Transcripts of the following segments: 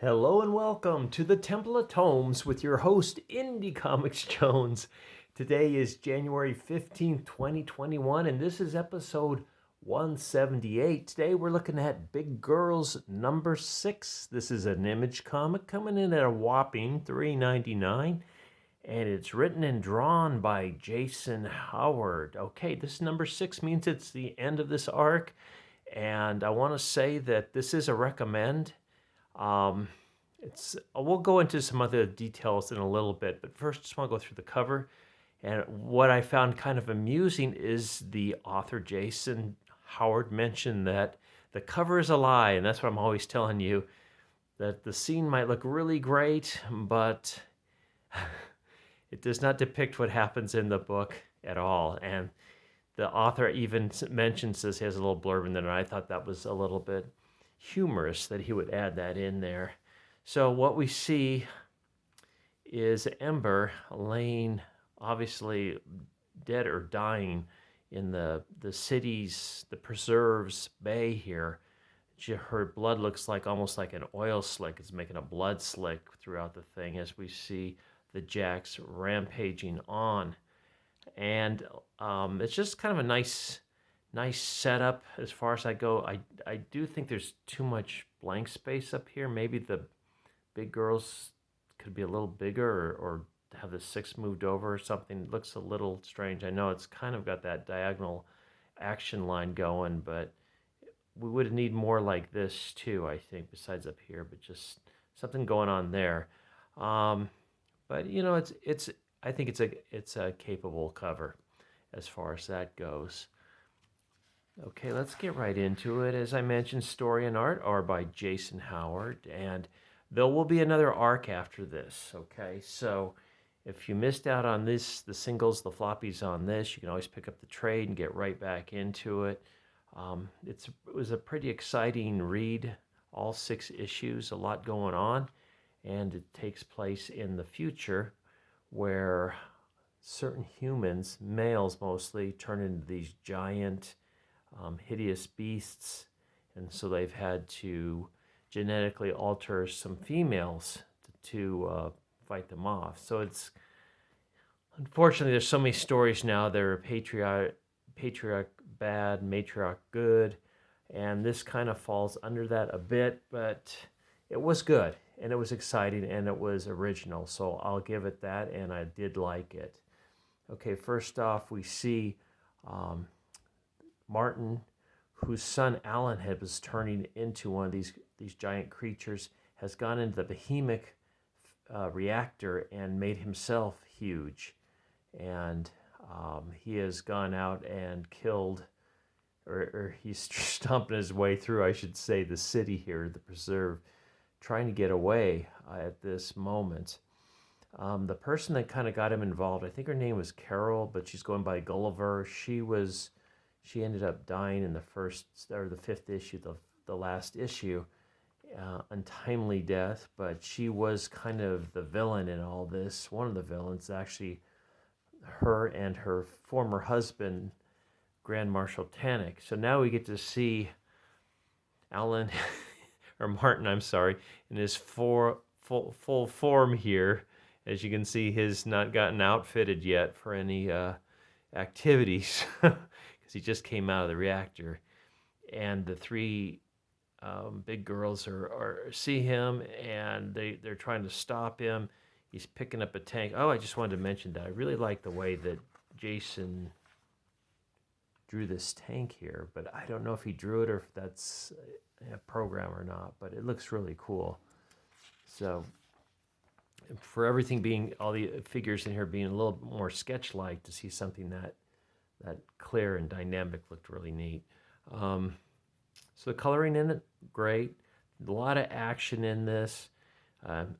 Hello and welcome to the Temple of Tomes with your host, Indie Comics Jones. Today is January 15th, 2021, and this is episode 178. Today we're looking at Big Girls number 6. This is an Image comic coming in at a whopping $3.99, and it's written and drawn by Jason Howard. Okay, this number 6 means it's the end of this arc, and I want to say that this is a recommend. We'll go into some other details in a little bit, but first, just want to go through the cover. And what I found kind of amusing is the author Jason Howard mentioned that the cover is a lie, and that's what I'm always telling you. That the scene might look really great, but it does not depict what happens in the book at all. And the author even mentions this. He has a little blurb in there, and I thought that was a little bit humorous that he would add that in there. So what we see is Ember laying, obviously dead or dying, in the preserves bay here. Her blood looks like almost like an oil slick. It's making a blood slick throughout the thing as we see the Jacks rampaging on. And it's just kind of a nice setup as far as I go. I do think there's too much blank space up here. Maybe the Big Girls could be a little bigger or have the 6 moved over or something. It looks a little strange. I know it's kind of got that diagonal action line going, but we would need more like this too, I think, besides up here, but just something going on there. But you know, it's I think it's a capable cover as far as that goes. Okay, let's get right into it. As I mentioned, story and art are by Jason Howard, and there will be another arc after this. Okay, so if you missed out on this, the singles, the floppies on this, you can always pick up the trade and get right back into it. It was a pretty exciting read, all 6 issues, a lot going on, and it takes place in the future where certain humans, males mostly, turn into these giant, hideous beasts, and so they've had to genetically alter some females to fight them off. So it's unfortunately there's so many stories now. There are patriarch bad, matriarch good, and this kind of falls under that a bit, but it was good and it was exciting and it was original, so I'll give it that, and I did like it. Okay, first off, we see Martin, whose son Alan was turning into one of these giant creatures, has gone into the behemoth reactor and made himself huge, and he has gone out and killed, or he's stomping his way through, I should say, the city here, the preserve, trying to get away at this moment. The person that kind of got him involved, I think her name was Carol, but she's going by Gulliver. She ended up dying in the 5th issue, the last issue, untimely death, but she was kind of the villain in all this. One of the villains, actually, her and her former husband, Grand Marshal Tannic. So now we get to see Alan, or Martin, I'm sorry, in his full form here. As you can see, he's not gotten outfitted yet for any activities because he just came out of the reactor. And the 3 big girls see him, and they're trying to stop him. He's picking up a tank. Oh, I just wanted to mention that. I really like the way that Jason drew this tank here, but I don't know if he drew it or if that's a program or not, but it looks really cool. So for everything being, all the figures in here being a little more sketch-like, to see something that clear and dynamic looked really neat. So the coloring in it, great. A lot of action in this.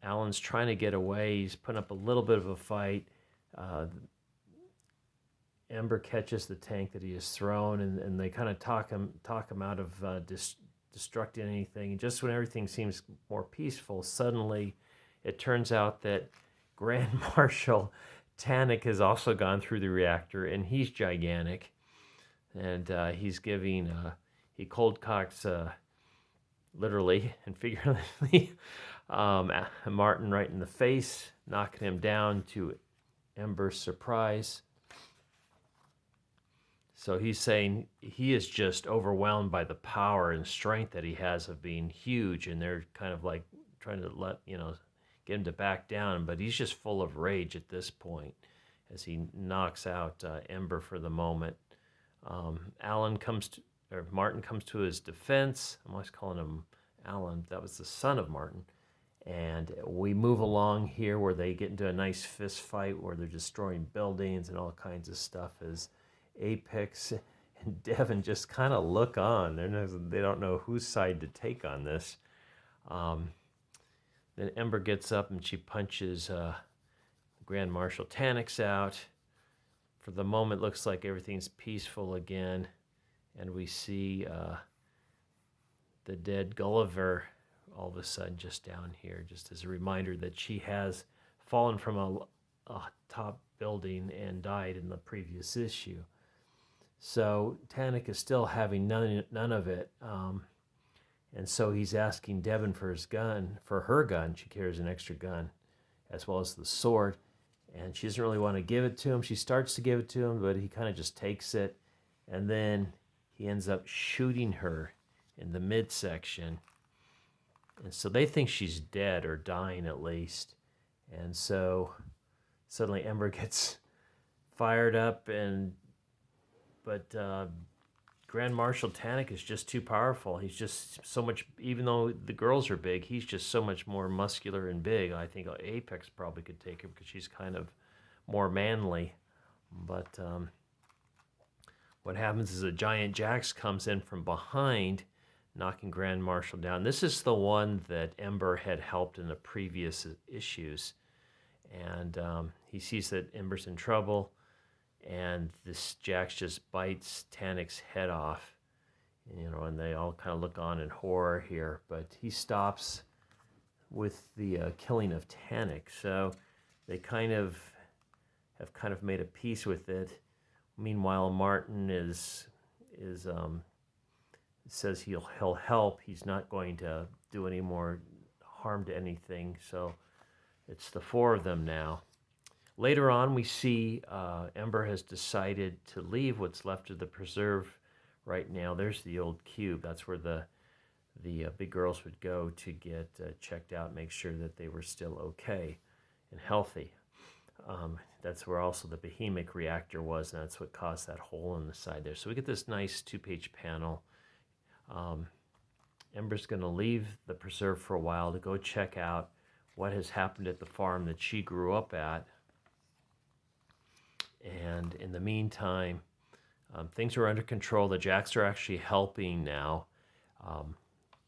Alan's trying to get away. He's putting up a little bit of a fight. Ember catches the tank that he has thrown, and they kind of talk him out of destructing anything. And just when everything seems more peaceful, suddenly it turns out that Grand Marshal Tannic has also gone through the reactor, and he's gigantic. And he's giving, he cold cocks literally and figuratively, Martin right in the face, knocking him down to Ember's surprise. So he's saying he is just overwhelmed by the power and strength that he has of being huge, and they're kind of like trying to get him to back down, but he's just full of rage at this point as he knocks out Ember for the moment. Martin comes to his defense. I'm always calling him Alan. That was the son of Martin. And we move along here where they get into a nice fist fight where they're destroying buildings and all kinds of stuff as Apex and Devin just kind of look on. They don't know whose side to take on this. Then Ember gets up and she punches Grand Marshal Tanix out. For the moment, looks like everything's peaceful again. And we see the dead Gulliver all of a sudden just down here, just as a reminder that she has fallen from a top building and died in the previous issue. So Tannic is still having none of it. And so he's asking Devin for her gun. She carries an extra gun, as well as the sword. And she doesn't really want to give it to him. She starts to give it to him, but he kind of just takes it. And then he ends up shooting her in the midsection. And so they think she's dead or dying at least. And so suddenly Ember gets fired up, but Grand Marshal Tannic is just too powerful. He's just so much, even though the girls are big, he's just so much more muscular and big. I think Apex probably could take her because she's kind of more manly. But what happens is a giant Jax comes in from behind, knocking Grand Marshal down. This is the one that Ember had helped in the previous issues. And he sees that Ember's in trouble, and this Jax just bites Tannic's head off. And they all kind of look on in horror here. But he stops with the killing of Tannic. So they have made a peace with it. Meanwhile, Martin says he'll help. He's not going to do any more harm to anything. So it's the four of them now. Later on, we see Ember has decided to leave what's left of the preserve right now. There's the old cube. That's where the big girls would go to get checked out, make sure that they were still okay and healthy. That's where also the behemoth reactor was, and that's what caused that hole in the side there. So we get this nice 2-page panel. Ember's going to leave the preserve for a while to go check out what has happened at the farm that she grew up at. And in the meantime, things are under control. The Jacks are actually helping now.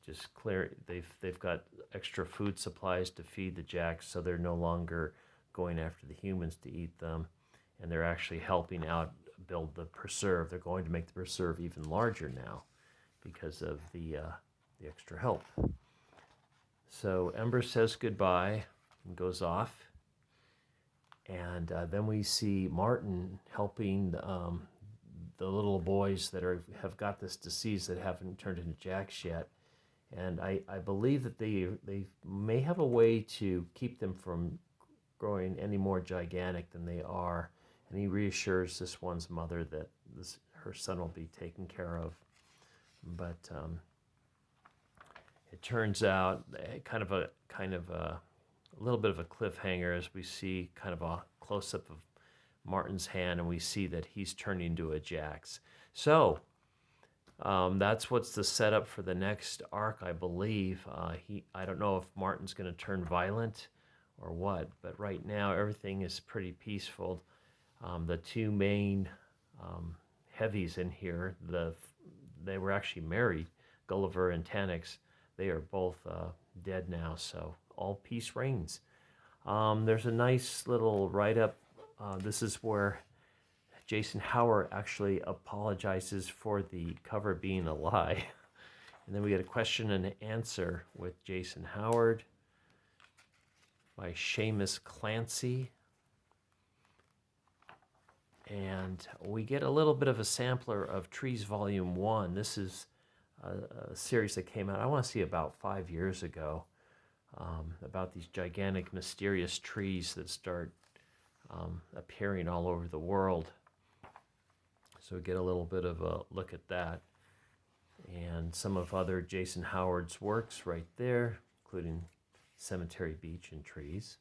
They've got extra food supplies to feed the Jacks, so they're no longer going after the humans to eat them. And they're actually helping out build the preserve. They're going to make the preserve even larger now because of the extra help. So Ember says goodbye and goes off. And then we see Martin helping the little boys that have got this disease that haven't turned into Jacks yet. And I believe that they may have a way to keep them from growing any more gigantic than they are. And he reassures this one's mother that her son will be taken care of. But it turns out kind of a little bit of a cliffhanger as we see kind of a close-up of Martin's hand, and we see that he's turning into a Jax. So that's what's the setup for the next arc, I believe. I don't know if Martin's going to turn violent or what, but right now everything is pretty peaceful. The two main heavies in here, they were actually married, Gulliver and Tanix. They are both dead now, so all peace reigns. There's a nice little write-up. This is where Jason Howard actually apologizes for the cover being a lie. And then we get a question and answer with Jason Howard by Seamus Clancy. And we get a little bit of a sampler of Trees Volume 1. This is a series that came out, I want to see about 5 years ago, about these gigantic, mysterious trees that start appearing all over the world. So get a little bit of a look at that. And some of other Jason Howard's works right there, including Cemetery Beach and Trees.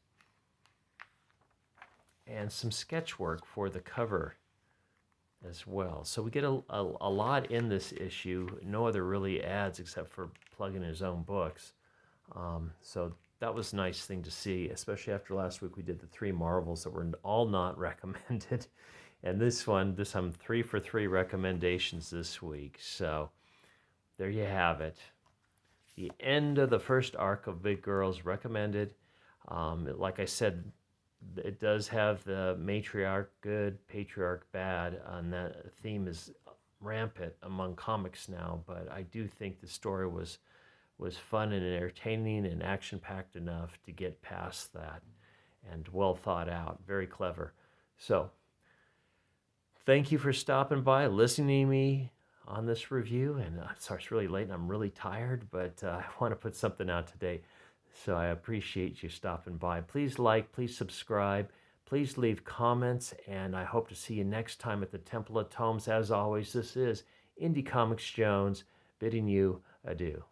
And some sketch work for the cover as well. So we get a lot in this issue. No other really ads except for plugging his own books. So that was a nice thing to see, especially after last week we did the 3 Marvels that were all not recommended. And this I'm 3 for 3 recommendations this week. So there you have it. The end of the first arc of Big Girls recommended. Like I said, it does have the matriarch good, patriarch bad, and that theme is rampant among comics now. But I do think the story was fun and entertaining and action-packed enough to get past that, and well thought out, very clever. So thank you for stopping by, listening to me on this review. And sorry, it's really late and I'm really tired, but I want to put something out today. So I appreciate you stopping by. Please like, please subscribe, please leave comments, and I hope to see you next time at the Temple of Tomes. As always, this is Indie Comics Jones bidding you adieu.